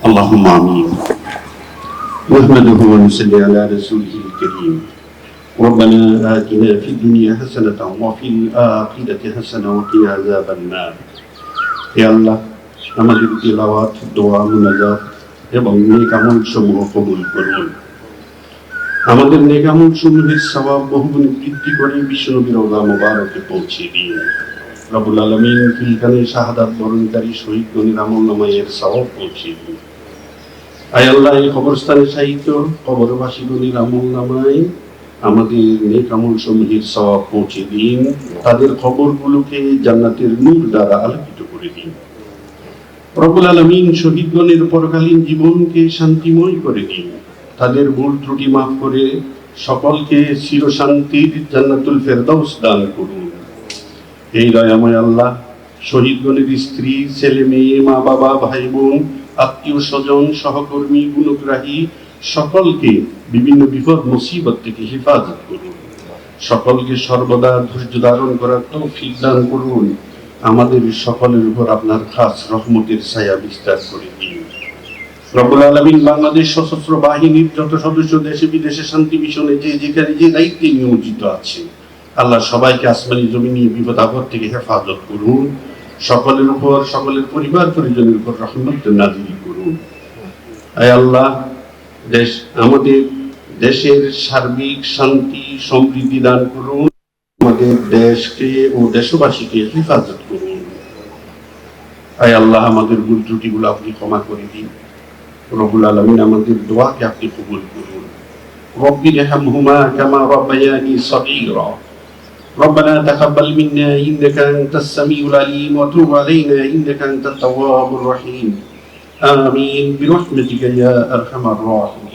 اللهم آمين. نحمده ونصلي على رسوله الكريم. ربنا آتنا في الدنيا حسنة وفي الآخرة حسنة وقنا عذاب النار. হে আল্লাহ, আমাদের তিলাওয়াত, দোয়া, মুনাজাত এবং নেক আমল সমূহ কবুল করুন। আমাদের নেক আমল সমূহের সওয়াব বহুগুণ বৃদ্ধি করে বিশ্বনবীর রওজা মুবারকে পৌঁছে দিন। রব্বুল আলামিন ফিলকানে শাহাদাত বরণকারী শহীদগণের আমলনামায় এর সওয়াব পৌঁছে দিন। আয় আল্লাহ, এই কবরস্থানে সাহিত্য কবরবাসীগণের আমলনামায় আমাদের নেক আমল সমূহের সওয়াব পৌঁছে দিন। তাদের কবরগুলোকে জান্নাতের নূর দ্বারা আলোকিত করে দিন। রব্বুল আলামিন শহীদগণের পরকালীন জীবনকে শান্তিময় করে দিন। তাদের ভুল ত্রুটি মাফ করে সকলকে চিরশান্তির জান্নাতুল ফেরদাউস দান করুন। এই দয়াময় আল্লাহ, শহীদগণের স্ত্রী, ছেলে মেয়ে, মা বাবা, ভাই বোন, আত্মীয় স্বজন, সহকর্মী, গুণগ্রাহী সকলকে বিভিন্ন বিপদ মুসিবত থেকে হেফাজত করুন। সকলকে সর্বদা ধৈর্য ধারণ করার তৌফিক দান করুন। আমাদের সকলের উপর আপনার খাস রহমতের ছায়া বিস্তার করে দিন। রব্বুল আলামিন বাংলাদেশ সশস্ত্র বাহিনীর যত সদস্য দেশে বিদেশে শান্তি মিশনে যে যেখানে যে দায়িত্বে নিয়োজিত আছে, আল্লাহ সবাইকে আসমানি জমিনি বিপদ আপদ থেকে হেফাজত করুন। সকলের উপর, সকলের পরিবার পরিজনের উপর রহমত নাযিল করুন। আয় আল্লাহ, আমাদের দেশের সার্বিক শান্তি সমৃদ্ধি দান করুন। আমাদের দেশকে ও দেশবাসীকে হেফাজত করুন। আয় আল্লাহ, আমাদের ভুল ত্রুটিগুলো আপনি ক্ষমা করে দিন। রব্বুল আলামিন আমাদের দোয়াকে আপনি কবুল করুন। রব্বিরহামহুমা কামা রাব্বায়ানি সগীরা। ربنا تقبل منا إنك أنت السميع العليم وتب علينا إنك أنت التواب الرحيم. آمين برحمتك يا أرحم الراحمين.